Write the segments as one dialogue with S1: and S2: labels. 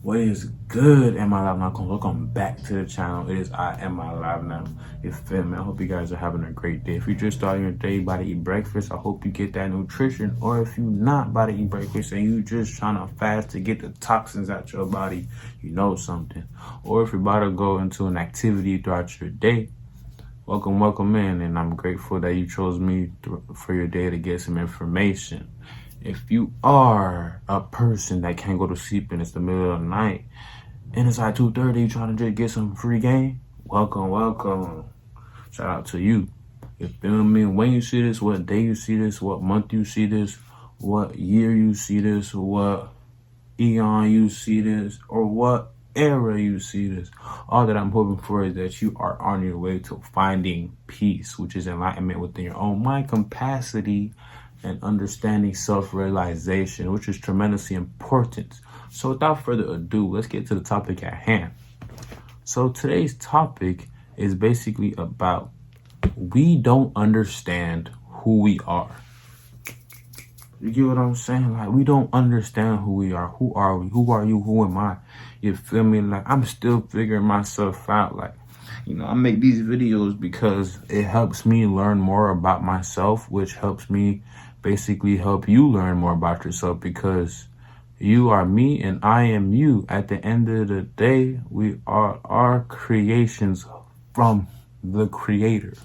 S1: What is good, Amilivenow? Welcome back to the channel. It is I, Amilivenow. You feel me? I hope you guys are having a great day. If you're just starting your day about to eat breakfast, I hope you get that nutrition. Or if you're not about to eat breakfast and you just trying to fast to get the toxins out your body, you know something. Or if you're about to go into an activity throughout your day, welcome in. And I'm grateful that you chose me for your day to get some information. If you are a person that can't go to sleep and it's the middle of the night and it's like 2:30, trying to just get some free game, welcome. Shout out to you. You feel me? When you see this, what day you see this, what month you see this, what year you see this, what eon you see this, or what era you see this. All that I'm hoping for is that you are on your way to finding peace, which is enlightenment within your own mind capacity and understanding self-realization, which is tremendously important. So without further ado, let's get to the topic at hand. So today's topic is basically about we don't understand who we are. You get what I'm saying? Like, we don't understand who we are. Who are we? Who are you? Who am I? You feel me? Like, I'm still figuring myself out. Like, I make these videos because it helps me learn more about myself, which helps me basically help you learn more about yourself, because you are me and I am you. At the end of the day, we are our creations from the creator.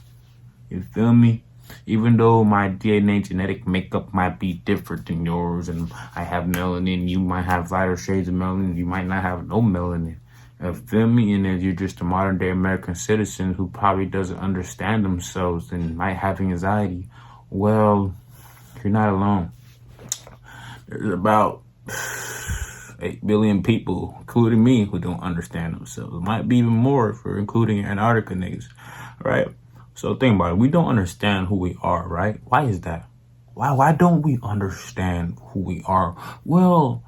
S1: You feel me? Even though my DNA genetic makeup might be different than yours, and I have melanin, you might have lighter shades of melanin, you might not have no melanin. Feel me? And then you're just a modern day American citizen who probably doesn't understand themselves and might have anxiety. Well, you're not alone. There's about 8 billion people, including me, who don't understand themselves. It might be even more if we're including Antarctica niggas, right? So think about it. We don't understand who we are, right? Why is that? Why don't we understand who we are? Well,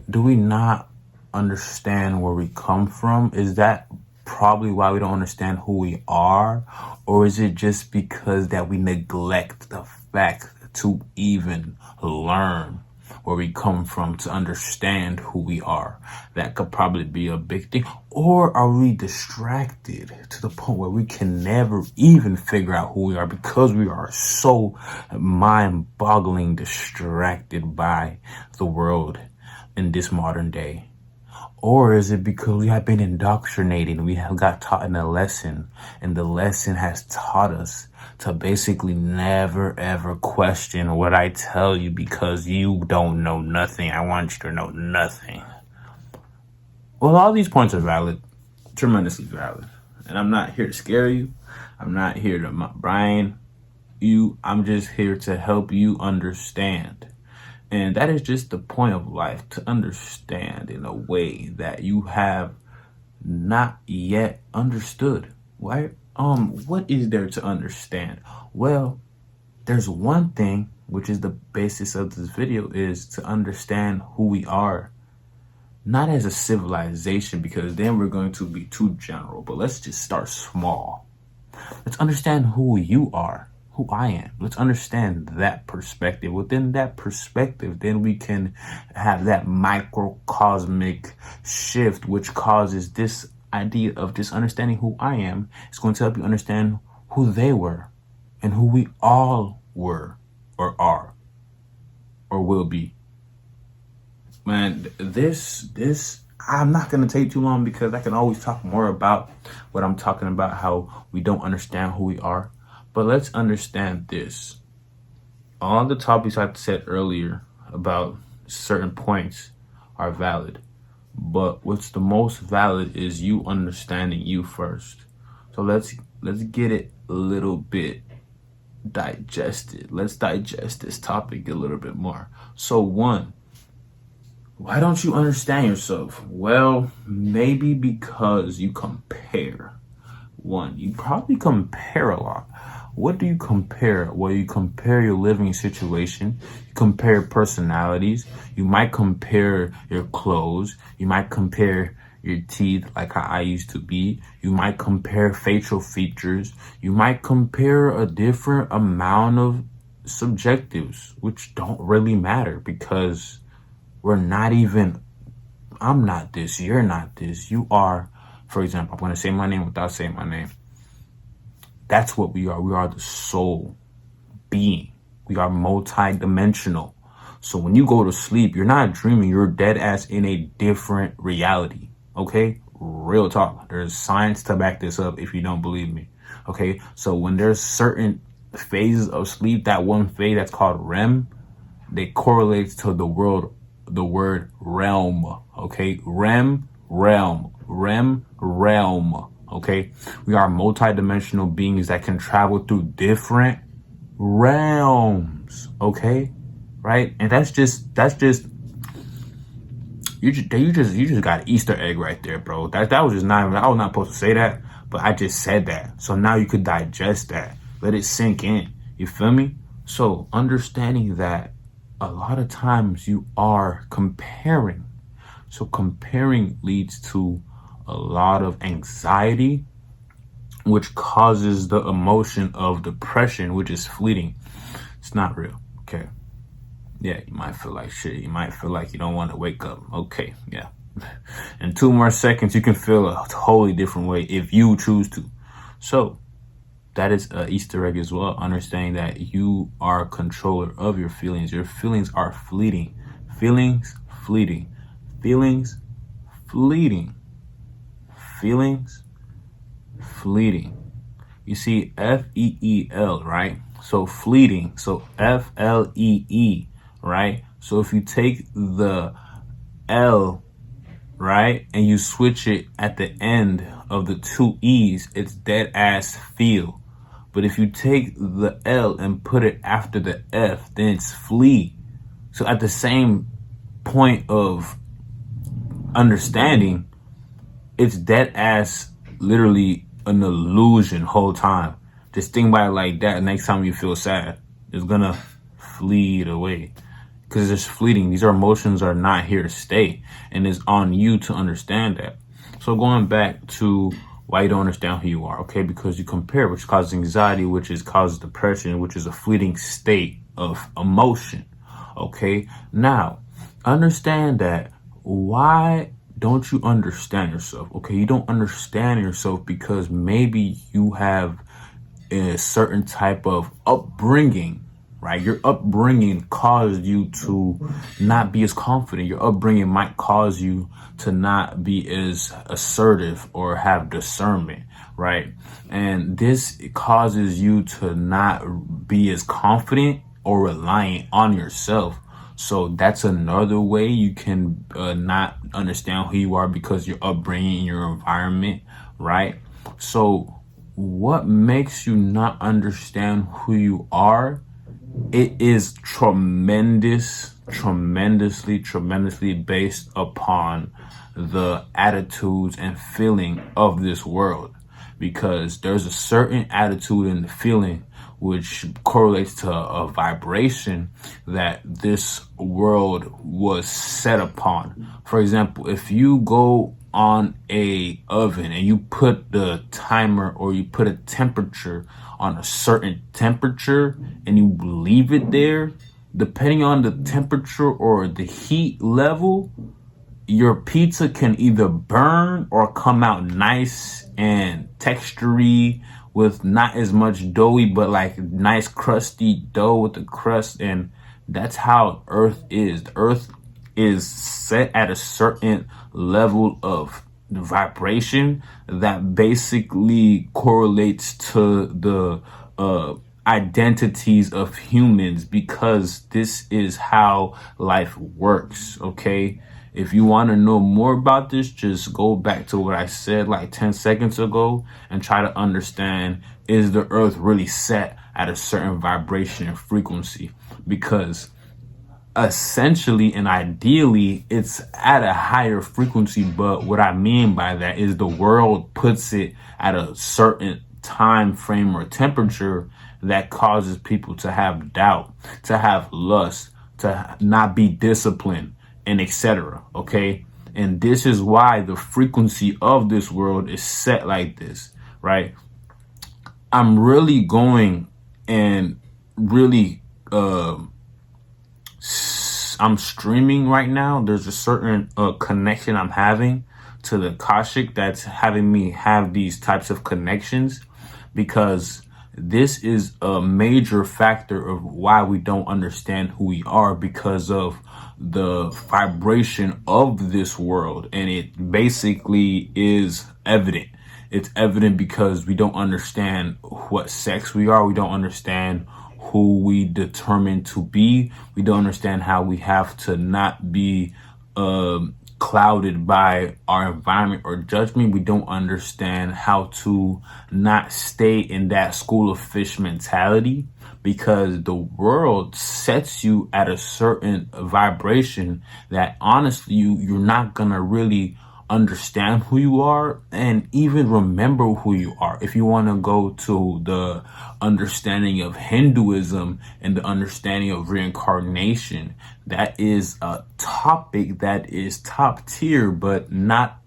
S1: do we not understand where we come from? Is that probably why we don't understand who we are? Or is it just because that we neglect the fact to even learn where we come from to understand who we are? That could probably be a big thing. Or are we distracted to the point where we can never even figure out who we are because we are so mind-boggling distracted by the world in this modern day? Or is it because we have been indoctrinated, we have got taught in a lesson, and the lesson has taught us to basically never ever question what I tell you because you don't know nothing. I want you to know nothing. Well, all these points are valid, tremendously valid. And I'm not here to scare you. I'm not here to Brian you. I'm just here to help you understand. And that is just the point of life, to understand in a way that you have not yet understood, right? What is there to understand? Well, there's one thing, which is the basis of this video, is to understand who we are. Not as a civilization, because then we're going to be too general, but let's just start small. Let's understand who you are, who I am. Let's understand that perspective. Within that perspective, then we can have that microcosmic shift, which causes this idea of just understanding who I am. It's going to help you understand who they were and who we all were or are or will be. Man, this I'm not going to take too long because I can always talk more about what I'm talking about, how we don't understand who we are. But let's understand this. All the topics I said earlier about certain points are valid. But what's the most valid is you understanding you first. So let's get it a little bit digested. Let's digest this topic a little bit more. So one, why don't you understand yourself? Well, maybe because you compare. One, you probably compare a lot. What do you compare? Well, you compare your living situation, you compare personalities, you might compare your clothes, you might compare your teeth like how I used to be, you might compare facial features, you might compare a different amount of subjectives, which don't really matter because we're not even I'm not this, you're not this. You are, for example, I'm going to say my name without saying my name. That's what we are. We are the soul being. We are multi-dimensional. So when you go to sleep, you're not dreaming. You're dead ass in a different reality. Okay? Real talk. There's science to back this up if you don't believe me. Okay? So when there's certain phases of sleep, that one phase that's called REM, they correlate to the word realm. Okay? Realm. Okay? We are multi-dimensional beings that can travel through different realms. Okay? Right? And that's just you just got an Easter egg right there, bro. That was just not even, I was not supposed to say that, but I just said that. So now you could digest that. Let it sink in. You feel me? So understanding that a lot of times you are comparing. So comparing leads to a lot of anxiety, which causes the emotion of depression, which is fleeting. It's not real. Okay. Yeah, you might feel like shit. You might feel like you don't want to wake up. Okay, yeah. In 2 more seconds, you can feel a totally different way if you choose to. So that is an Easter egg as well. Understanding that you are a controller of your feelings. Your feelings are fleeting. Feelings fleeting. Feelings fleeting. Feelings fleeting. You see FEEL, right? So fleeting. So FLEE, right? So if you take the L, right, and you switch it at the end of the 2 E's, it's dead ass feel. But if you take the L and put it after the F, then it's flee. So at the same point of understanding, it's dead ass literally an illusion whole time. Just think about it like that. Next time you feel sad, it's gonna flee away because it's fleeting. These emotions are not here to stay, and it's on you to understand that. So going back to why you don't understand who you are, okay? Because you compare, which causes anxiety, which causes depression, which is a fleeting state of emotion. Okay, now understand that. Why don't you understand yourself? Okay, you don't understand yourself because maybe you have a certain type of upbringing, right? Your upbringing caused you to not be as confident. Your upbringing might cause you to not be as assertive or have discernment, right? And this causes you to not be as confident or reliant on yourself. So that's another way you can not understand who you are because your upbringing, your environment, right? So what makes you not understand who you are? It is tremendously based upon the attitudes and feeling of this world, because there's a certain attitude and feeling which correlates to a vibration that this world was set upon. For example, if you go on a oven and you put the timer or you put a temperature on a certain temperature and you leave it there, depending on the temperature or the heat level, your pizza can either burn or come out nice and textury with not as much doughy, but like nice crusty dough with the crust. And that's how Earth is. The Earth is set at a certain level of vibration that basically correlates to the identities of humans, because this is how life works. Okay, if you want to know more about this, just go back to what I said like 10 seconds ago and try to understand, is the earth really set at a certain vibration and frequency? Because essentially and ideally it's at a higher frequency, but what I mean by that is the world puts it at a certain time frame or temperature that causes people to have doubt, to have lust, to not be disciplined, and etc. Okay, and this is why the frequency of this world is set like this, right? I'm really going and really I'm streaming right now, there's a certain connection I'm having to the Akashic that's having me have these types of connections, because this is a major factor of why we don't understand who we are, because of the vibration of this world. And it basically is evident. It's evident because we don't understand what sex we are. We don't understand who we determine to be. We don't understand how we have to not be clouded by our environment or judgment. We don't understand how to not stay in that school of fish mentality, because the world sets you at a certain vibration that honestly you're not gonna really understand who you are and even remember who you are. If you want to go to the understanding of Hinduism and the understanding of reincarnation, that is a topic that is top tier, but not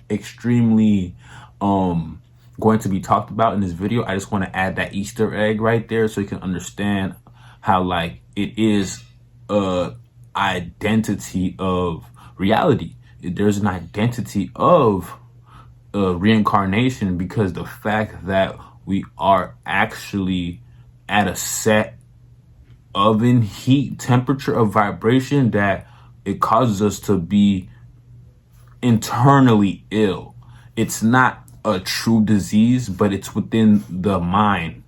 S1: extremely going to be talked about in this video. I just want to add that Easter egg right there so you can understand how like it is a identity of reality. There's an identity of reincarnation, because the fact that we are actually at a set oven heat temperature of vibration that it causes us to be internally ill. It's not a true disease, but it's within the mind,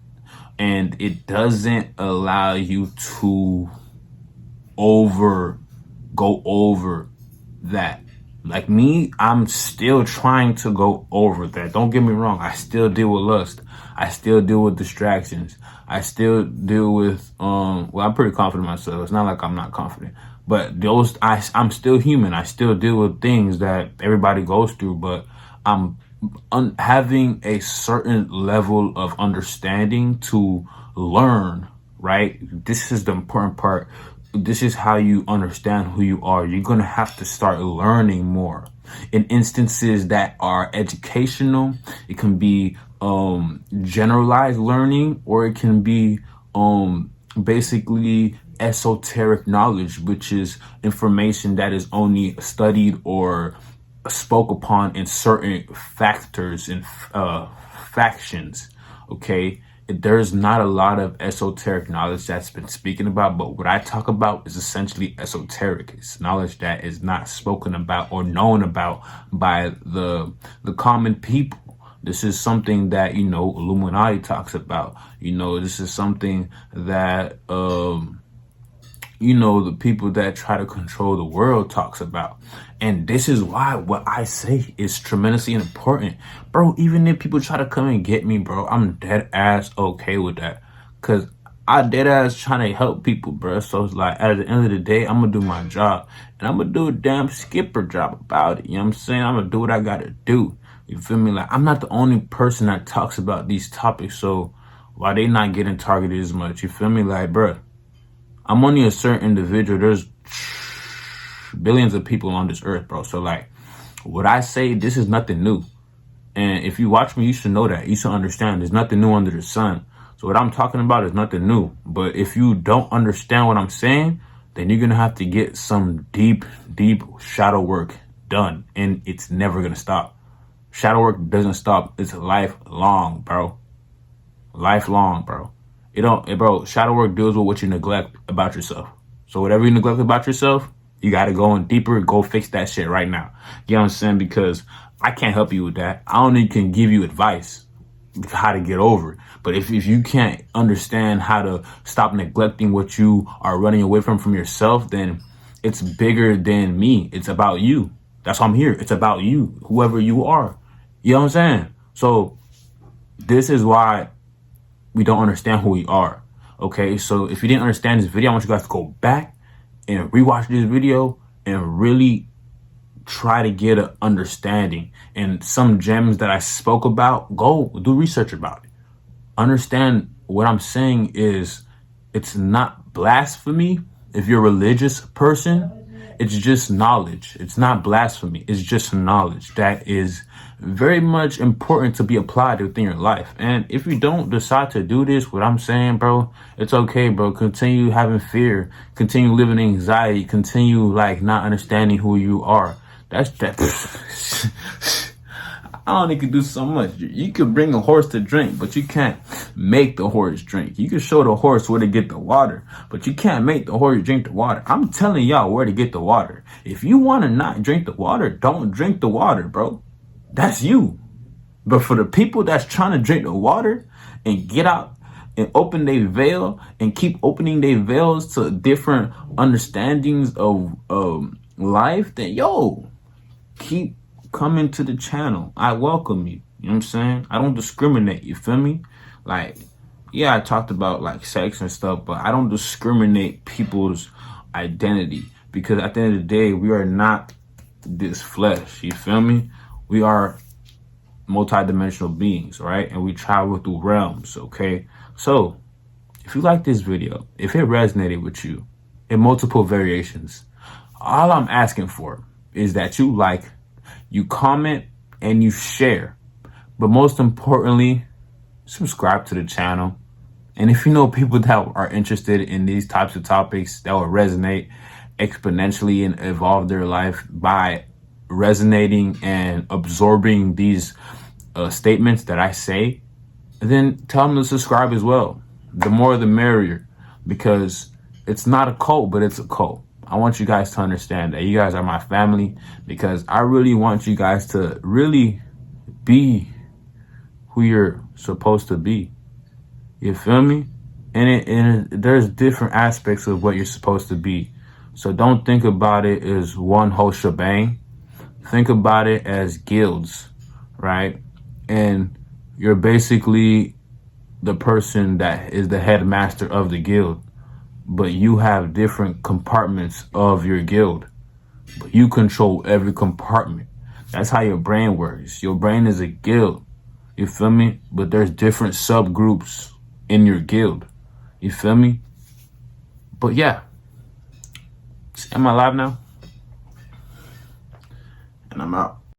S1: and it doesn't allow you to go over that. Like me, I'm still trying to go over that. Don't get me wrong. I still deal with lust. I still deal with distractions. I still deal with, well, I'm pretty confident in myself. It's not like I'm not confident, but I'm still human. I still deal with things that everybody goes through, but I'm having a certain level of understanding to learn, right? This is the important part. This is how you understand who you are. You're going to have to start learning more. In instances that are educational, it can be generalized learning, or it can be basically esoteric knowledge, which is information that is only studied or spoke upon in certain factors and factions. Okay, there's not a lot of esoteric knowledge that's been speaking about, but what I talk about is essentially esoteric. It's knowledge that is not spoken about or known about by the common people. This is something that, you know, Illuminati talks about. You know, this is something that you know, the people that try to control the world talks about. And this is why what I say is tremendously important. Bro, even if people try to come and get me, bro, I'm dead ass okay with that. Cause I dead ass trying to help people, bro. So it's like, at the end of the day, I'm gonna do my job. And I'm gonna do a damn skipper job about it. You know what I'm saying? I'm gonna do what I gotta do. You feel me? Like, I'm not the only person that talks about these topics. So why they not getting targeted as much? You feel me? Like, bro, I'm only a certain individual. There's billions of people on this earth, bro. So like, what I say, this is nothing new. And if you watch me, you should know that. You should understand there's nothing new under the sun. So what I'm talking about is nothing new. But if you don't understand what I'm saying, then you're going to have to get some deep, deep shadow work done. And it's never going to stop. Shadow work doesn't stop. It's lifelong, bro. Lifelong, bro. Bro, shadow work deals with what you neglect about yourself. So whatever you neglect about yourself, you got to go in deeper and go fix that shit right now. You know what I'm saying? Because I can't help you with that. I only can give you advice how to get over it. But if you can't understand how to stop neglecting what you are running away from yourself, then it's bigger than me. It's about you. That's why I'm here. It's about you, whoever you are. You know what I'm saying? So this is why we don't understand who we are. Okay, so if you didn't understand this video, I want you guys to go back and rewatch this video and really try to get an understanding. And some gems that I spoke about, go do research about it. Understand what I'm saying is, it's not blasphemy if you're a religious person, It's just knowledge. It's not blasphemy. It's just knowledge that is very much important to be applied within your life. And if you don't decide to do this, what I'm saying, bro, it's okay, bro. Continue having fear, continue living in anxiety, continue like not understanding who you are. That's that. I only can do so much. You could bring a horse to drink, but you can't make the horse drink. You can show the horse where to get the water, but you can't make the horse drink the water. I'm telling y'all where to get the water. If you want to not drink the water, don't drink the water, bro. That's you. But for the people that's trying to drink the water and get out and open their veil and keep opening their veils to different understandings of life, then yo, keep coming to the channel. I welcome you. You know what I'm saying? I don't discriminate. You feel me? Like, yeah, I talked about like sex and stuff, but I don't discriminate people's identity because at the end of the day, we are not this flesh. You feel me? We are multidimensional beings, right? And we travel through realms, okay? So, if you like this video, if it resonated with you in multiple variations, all I'm asking for is that you like, you comment, and you share. But most importantly, subscribe to the channel. And if you know people that are interested in these types of topics that will resonate exponentially and evolve their life by resonating and absorbing these statements that I say, then tell them to subscribe as well. The more the merrier, because it's not a cult, but it's a cult. I want you guys to understand that you guys are my family because I really want you guys to really be who you're supposed to be. You feel me? And there's different aspects of what you're supposed to be. So don't think about it as one whole shebang. Think about it as guilds, right? And you're basically the person that is the headmaster of the guild. But you have different compartments of your guild. But you control every compartment. That's how your brain works. Your brain is a guild. You feel me? But there's different subgroups in your guild. You feel me? But yeah. Am I live now? And I'm out.